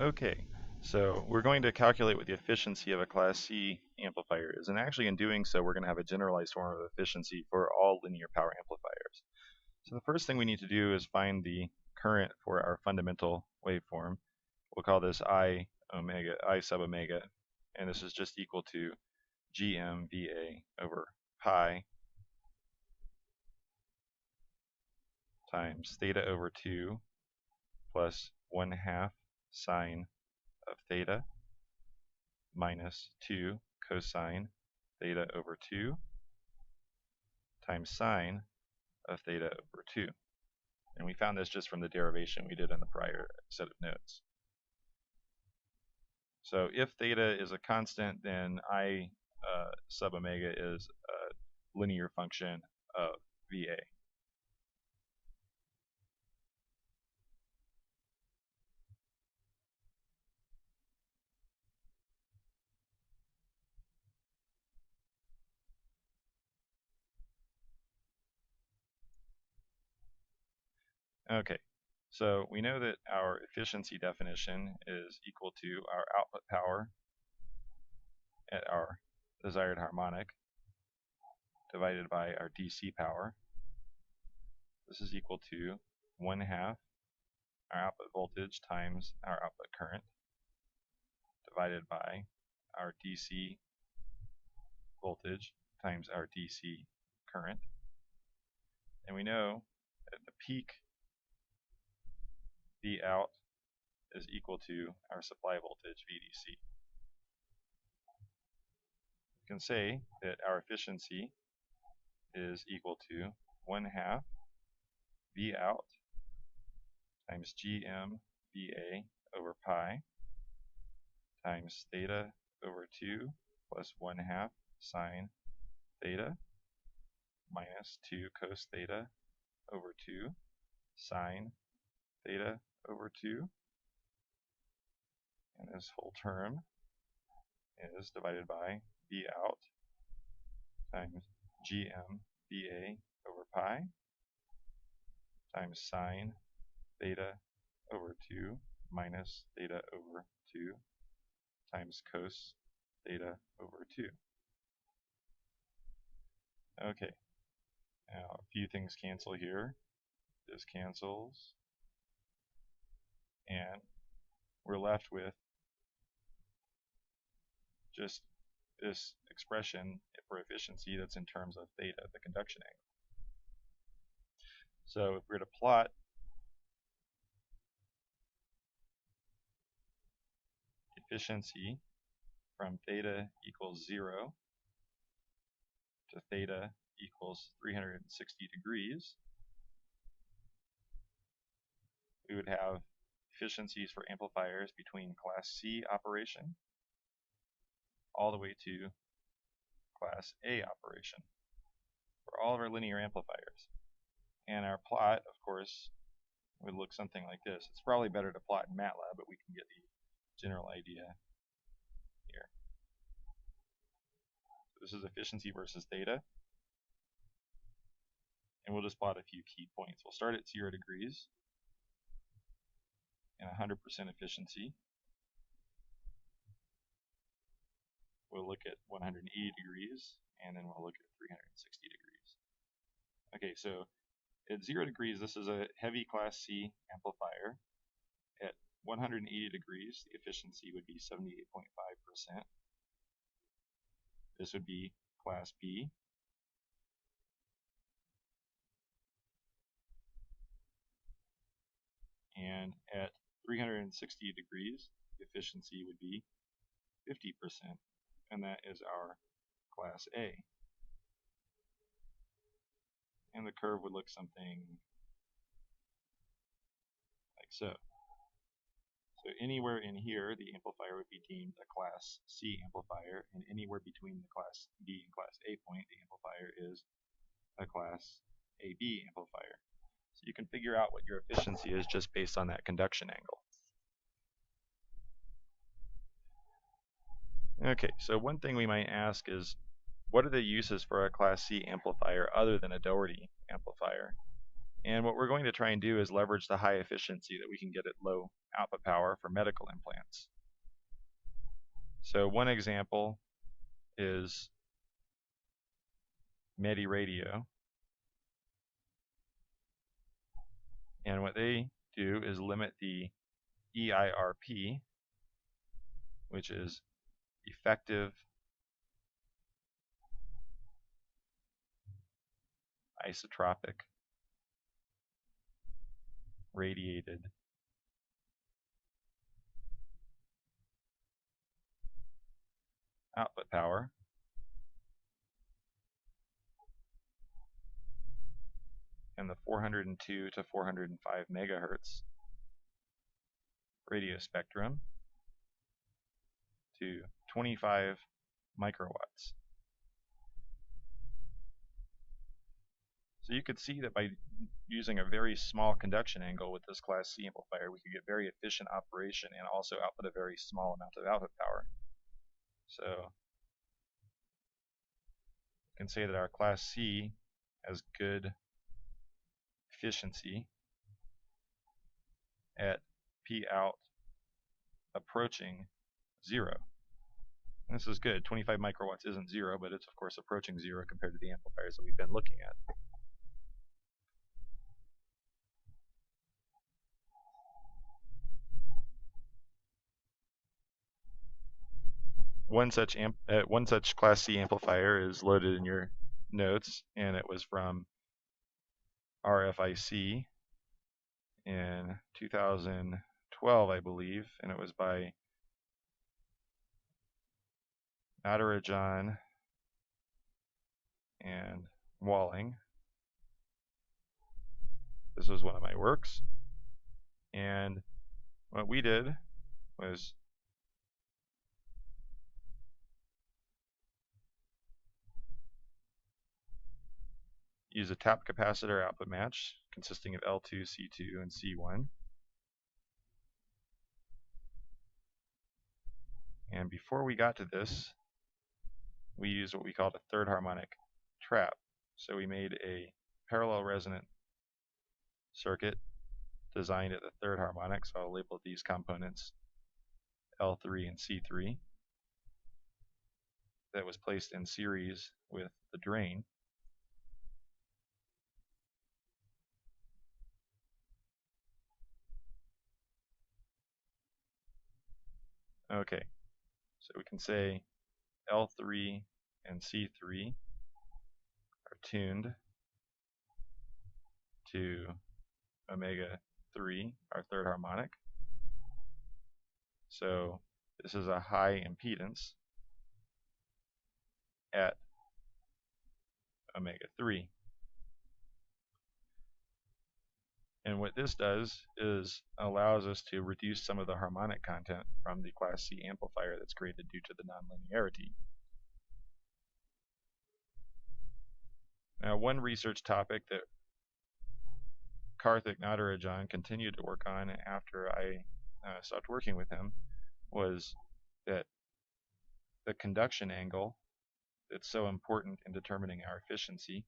Okay, so we're going to calculate what the efficiency of a Class C amplifier is, and actually in doing so, we're going to have a generalized form of efficiency for all linear power amplifiers. So the first thing we need to do is find the current for our fundamental waveform. We'll call this I sub omega, and this is just equal to GMVA over pi times theta over 2 plus 1/2 sine of theta minus 2 cosine theta over 2 times sine of theta over 2. And we found this just from the derivation we did in the prior set of notes. So if theta is a constant, then I sub omega is a linear function of VA. Okay, so we know that our efficiency definition is equal to our output power at our desired harmonic divided by our DC power. This is equal to 1/2 our output voltage times our output current divided by our DC voltage times our DC current. And we know that the peak V out is equal to our supply voltage VDC. We can say that our efficiency is equal to 1/2 V out times GM VA over pi times theta over 2 plus 1/2 sine theta minus 2 cos theta over 2 sine theta over 2. And this whole term is divided by V out times GM VA over pi times sine theta over 2 minus theta over 2 times cos theta over 2. Okay, now a few things cancel here. This cancels, and we're left with just this expression for efficiency that's in terms of theta, the conduction angle. So if we were to plot efficiency from theta equals 0 to theta equals 360 degrees, we would have efficiencies for amplifiers between Class C operation all the way to Class A operation for all of our linear amplifiers. And our plot, of course, would look something like this. It's probably better to plot in MATLAB, but we can get the general idea here. So this is efficiency versus theta. And we'll just plot a few key points. We'll start at 0 degrees and 100% efficiency. We'll look at 180 degrees, and then we'll look at 360 degrees. Okay, so at 0 degrees, this is a heavy Class C amplifier. At 180 degrees, the efficiency would be 78.5%. This would be Class B. And at 360 degrees, the efficiency would be 50%, and that is our Class A. And the curve would look something like so. So anywhere in here, the amplifier would be deemed a Class C amplifier, and anywhere between the Class B and Class A point, the amplifier is a Class AB amplifier. So you can figure out what your efficiency is just based on that conduction angle. Okay, so one thing we might ask is, what are the uses for a Class C amplifier other than a Doherty amplifier? And what we're going to try and do is leverage the high efficiency that we can get at low output power for medical implants. So one example is MediRadio. And what they do is limit the EIRP, which is effective isotropic radiated output power in the 402 to 405 megahertz radio spectrum to 25 microwatts. So you could see that by using a very small conduction angle with this Class C amplifier, we could get very efficient operation and also output a very small amount of output power. So you can say that our Class C has good efficiency at P out approaching 0. And this is good. 25 microwatts isn't 0, but it's of course approaching 0 compared to the amplifiers that we've been looking at. One such Class C amplifier is loaded in your notes, and it was from RFIC in 2012, I believe, and it was by Natarajan and Walling. This was one of my works, and what we did was use a tap capacitor output match consisting of L2, C2, and C1. And before we got to this, we used what we called a third harmonic trap. So we made a parallel resonant circuit designed at the third harmonic, so I'll label these components L3 and C3, that was placed in series with the drain. Okay, so we can say L3 and C3 are tuned to omega 3, our third harmonic. So this is a high impedance at omega 3. And what this does is allows us to reduce some of the harmonic content from the Class C amplifier that's created due to the nonlinearity. Now, one research topic that Karthik Natarajan continued to work on after I stopped working with him was that the conduction angle that's so important in determining our efficiency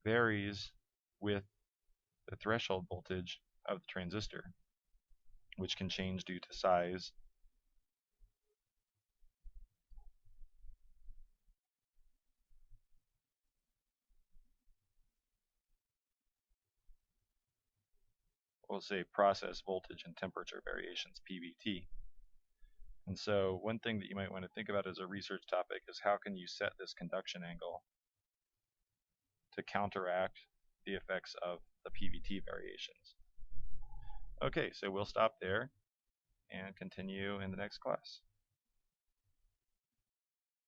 varies with the threshold voltage of the transistor, which can change due to size. We'll say process voltage and temperature variations, PVT. And so one thing that you might want to think about as a research topic is how can you set this conduction angle to counteract the effects of the PVT variations. Okay, so we'll stop there and continue in the next class.